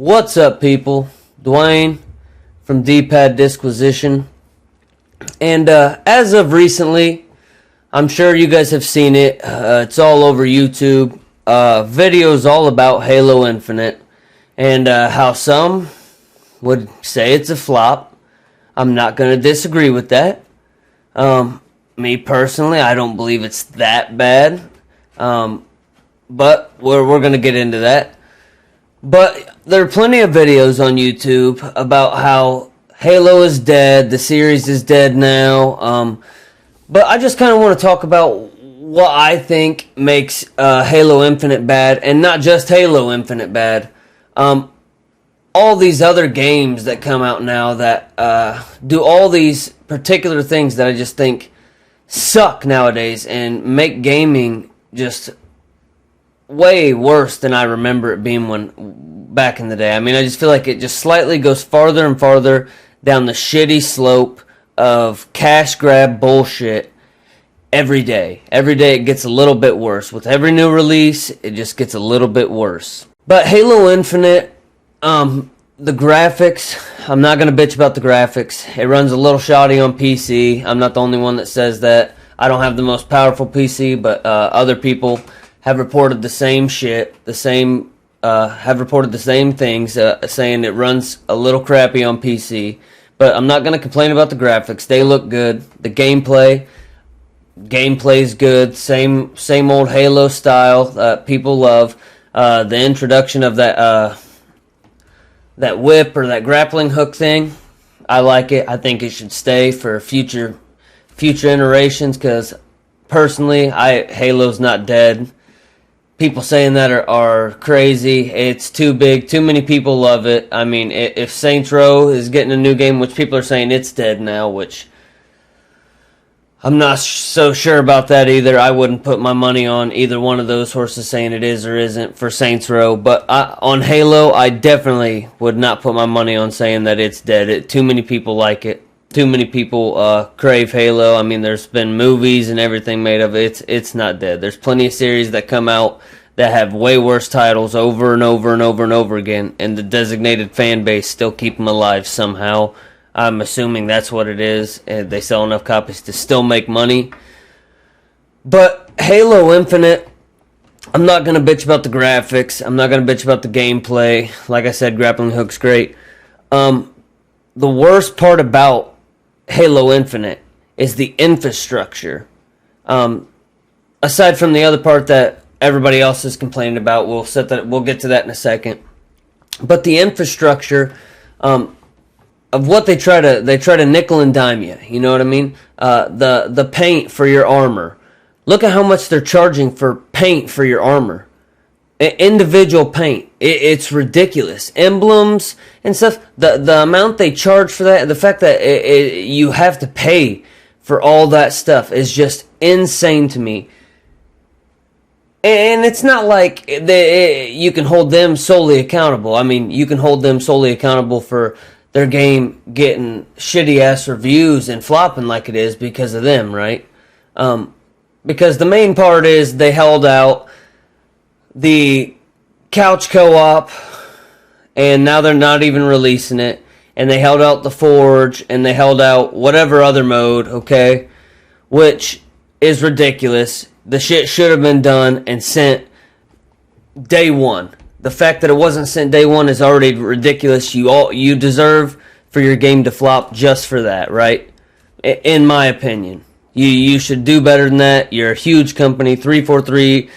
What's up, people? Dwayne from D-Pad Disquisition. And as of recently, I'm sure you guys have seen it. It's all over YouTube. Videos all about Halo Infinite and how some would say it's a flop. I'm not going to disagree with that. Me personally, I don't believe it's that bad. But we're going to get into that. But there are plenty of videos on YouTube about how Halo is dead, the series is dead now. But I just kind of want to talk about what I think makes Halo Infinite bad, and not just Halo Infinite bad. All these other games that come out now that do all these particular things that I just think suck nowadays and make gaming just way worse than I remember it being back in the day. I mean, I just feel like it just slightly goes farther and farther down the shitty slope of cash grab bullshit every day. Every day it gets a little bit worse. With every new release, it just gets a little bit worse. But Halo Infinite, the graphics, I'm not going to bitch about the graphics. It runs a little shoddy on PC. I'm not the only one that says that. I don't have the most powerful PC, but other people have reported the same shit, have reported the same things, saying it runs a little crappy on PC. But I'm not going to complain about the graphics. They look good. The gameplay's good. Same old Halo style. People love the introduction of that whip or that grappling hook thing. I like it. I think it should stay for future iterations, because personally, Halo's not dead. People saying that are crazy. It's too big. Too many people love it. I mean, if Saints Row is getting a new game, which people are saying it's dead now, which I'm not so sure about that either. I wouldn't put my money on either one of those horses saying it is or isn't for Saints Row. But on Halo, I definitely would not put my money on saying that it's dead. Too many people like it. Too many people crave Halo. I mean, there's been movies and everything made of it. It's not dead. There's plenty of series that come out that have way worse titles over and over and over and over again, and the designated fan base still keep them alive somehow. I'm assuming that's what it is. They sell enough copies to still make money. But Halo Infinite, I'm not going to bitch about the graphics. I'm not going to bitch about the gameplay. Like I said, grappling hook's great. The worst part about Halo Infinite is the infrastructure. Aside from the other part that everybody else is complaining about, we'll get to that in a second. But the infrastructure of what they try to nickel and dime you. You know what I mean? The paint for your armor. Look at how much they're charging for paint for your armor. Individual paint. It's ridiculous. Emblems and stuff. The amount they charge for that, the fact that you have to pay for all that stuff is just insane to me. And it's not like you can hold them solely accountable. I mean, you can hold them solely accountable for their game getting shitty-ass reviews and flopping like it is because of them, right? Because the main part is they held out the couch co-op, and now they're not even releasing it. And they held out the Forge, and they held out whatever other mode, okay? Which is ridiculous. The shit should have been done and sent day one. The fact that it wasn't sent day one is already ridiculous. You deserve for your game to flop just for that, right? In my opinion. You should do better than that. You're a huge company. 343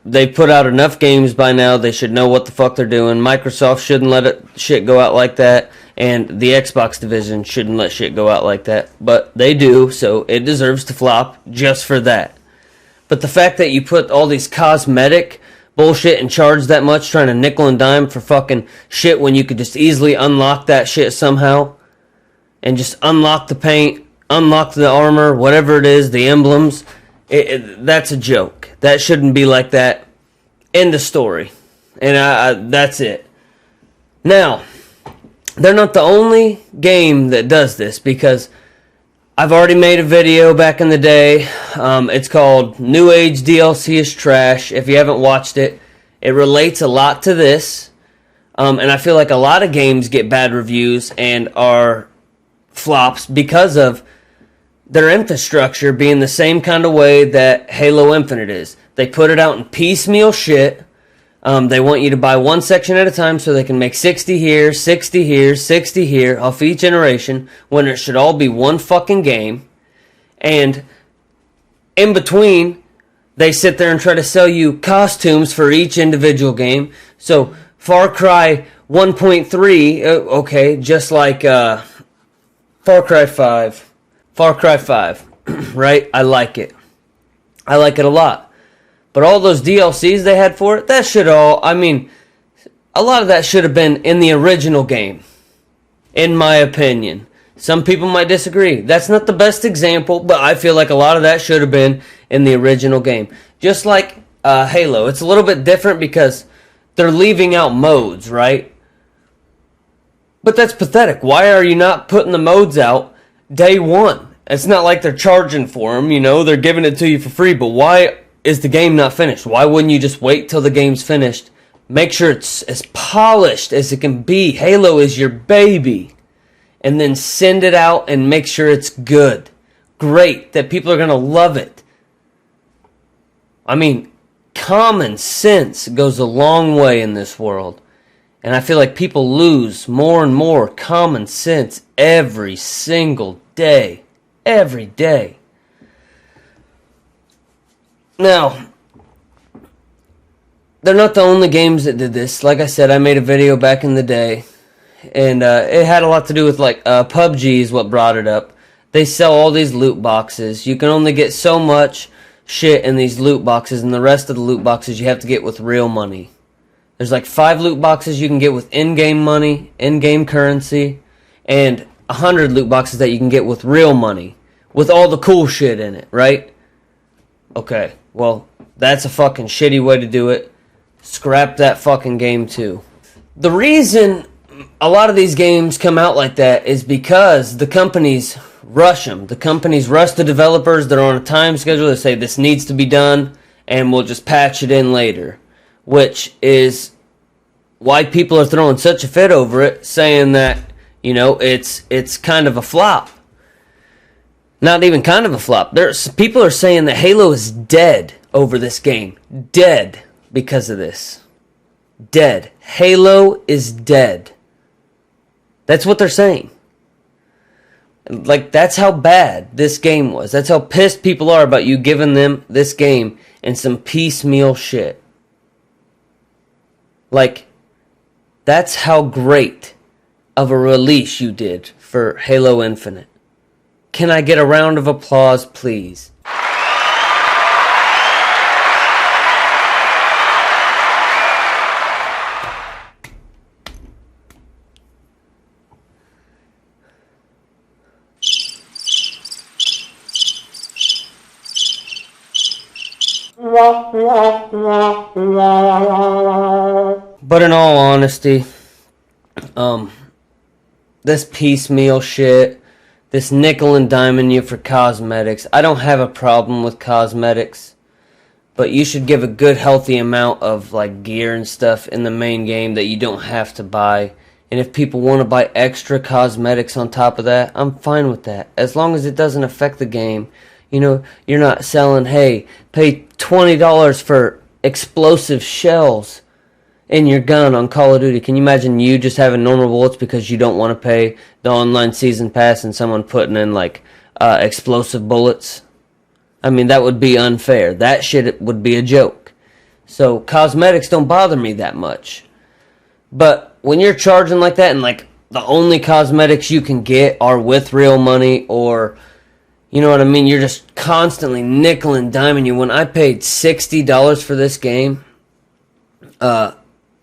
they put out enough games by now. They should know what the fuck they're doing. Microsoft shouldn't let shit go out like that. And the Xbox division shouldn't let shit go out like that. But they do, so it deserves to flop just for that. But the fact that you put all these cosmetic bullshit and charge that much trying to nickel and dime for fucking shit when you could just easily unlock that shit somehow and just unlock the paint, unlock the armor, whatever it is, the emblems, that's a joke. That shouldn't be like that. End of story. And that's it. Now, they're not the only game that does this, because I've already made a video back in the day. It's called New Age DLC is Trash. If you haven't watched it, it relates a lot to this. And I feel like a lot of games get bad reviews and are flops because of their infrastructure being the same kind of way that Halo Infinite is. They put it out in piecemeal shit. They want you to buy one section at a time so they can make 60 here, 60 here, 60 here off each iteration when it should all be one fucking game. And in between, they sit there and try to sell you costumes for each individual game. So Far Cry 1.3, okay, just like Far Cry 5. Far Cry 5, right? I like it. I like it a lot. But all those DLCs they had for it, that should all, I mean, a lot of that should have been in the original game, in my opinion. Some people might disagree. That's not the best example, but I feel like a lot of that should have been in the original game. Just like Halo. It's a little bit different because they're leaving out modes, right? But that's pathetic. Why are you not putting the modes out day one? It's not like they're charging for them, you know, they're giving it to you for free, but why is the game not finished? Why wouldn't you just wait till the game's finished? Make sure it's as polished as it can be. Halo is your baby. And then send it out and make sure it's good. Great, that people are going to love it. I mean, common sense goes a long way in this world. And I feel like people lose more and more common sense every single day. Every day. Now, they're not the only games that did this. Like I said, I made a video back in the day. And it had a lot to do with, like, PUBG is what brought it up. They sell all these loot boxes. You can only get so much shit in these loot boxes, and the rest of the loot boxes you have to get with real money. There's like 5 loot boxes you can get with in-game money, in-game currency, and 100 loot boxes that you can get with real money, with all the cool shit in it, right? Okay, well, that's a fucking shitty way to do it. Scrap that fucking game too. The reason a lot of these games come out like that is because the companies rush them. The companies rush the developers. They're on a time schedule. They say this needs to be done and we'll just patch it in later, which is why people are throwing such a fit over it, saying that, you know, it's kind of a flop. Not even kind of a flop. People are saying that Halo is dead over this game. Dead because of this. Dead. Halo is dead. That's what they're saying. Like, that's how bad this game was. That's how pissed people are about you giving them this game and some piecemeal shit. Like, that's how great of a release you did for Halo Infinite. Can I get a round of applause, please? But in all honesty, this piecemeal shit, this nickel and diming you for cosmetics, I don't have a problem with cosmetics, but you should give a good healthy amount of like gear and stuff in the main game that you don't have to buy. And if people want to buy extra cosmetics on top of that, I'm fine with that, as long as it doesn't affect the game. You know, you're not selling, hey, pay $20 for explosive shells in your gun on Call of Duty. Can you imagine you just having normal bullets because you don't want to pay the online season pass and someone putting in, like, explosive bullets? I mean, that would be unfair. That shit would be a joke. So, cosmetics don't bother me that much. But when you're charging like that and, like, the only cosmetics you can get are with real money, or, you know what I mean, you're just constantly nickel and diming you. When I paid $60 for this game,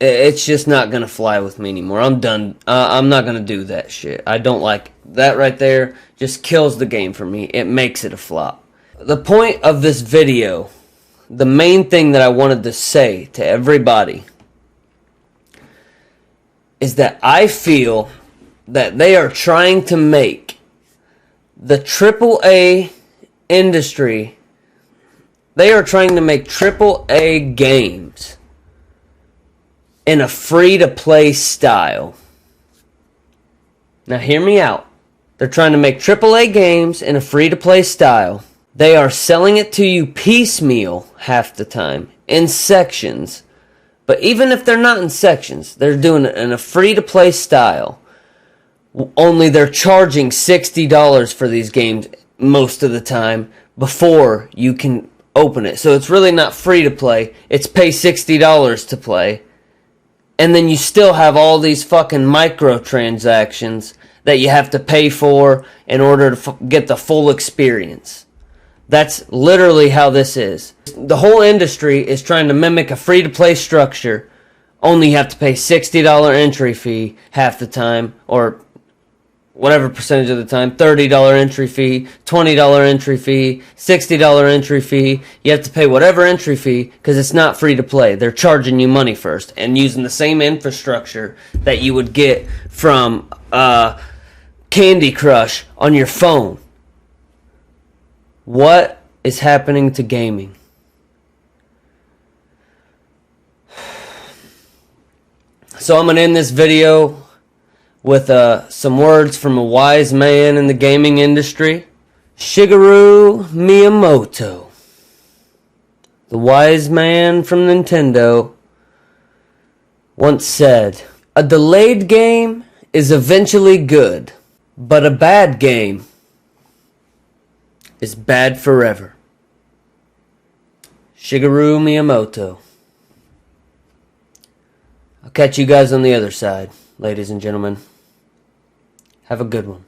it's just not going to fly with me anymore. I'm done. I'm not going to do that shit. I don't like that right there. Just kills the game for me. It makes it a flop. The point of this video, the main thing that I wanted to say to everybody, is that I feel that they are trying to make the AAA industry, they are trying to make AAA games in a free-to-play style. Now hear me out. They're trying to make AAA games in a free-to-play style. They are selling it to you piecemeal half the time, in sections. But even if they're not in sections, they're doing it in a free-to-play style. Only they're charging $60 for these games most of the time before you can open it. So it's really not free to play. It's pay $60 to play. And then you still have all these fucking microtransactions that you have to pay for in order to get the full experience. That's literally how this is. The whole industry is trying to mimic a free-to-play structure. Only you have to pay $60 entry fee half the time, or whatever percentage of the time, $30 entry fee, $20 entry fee, $60 entry fee. You have to pay whatever entry fee because it's not free to play. They're charging you money first and using the same infrastructure that you would get from Candy Crush on your phone. What is happening to gaming? So I'm going to end this video with some words from a wise man in the gaming industry, Shigeru Miyamoto. The wise man from Nintendo once said, "A delayed game is eventually good, but a bad game is bad forever." Shigeru Miyamoto. I'll catch you guys on the other side, ladies and gentlemen. Have a good one.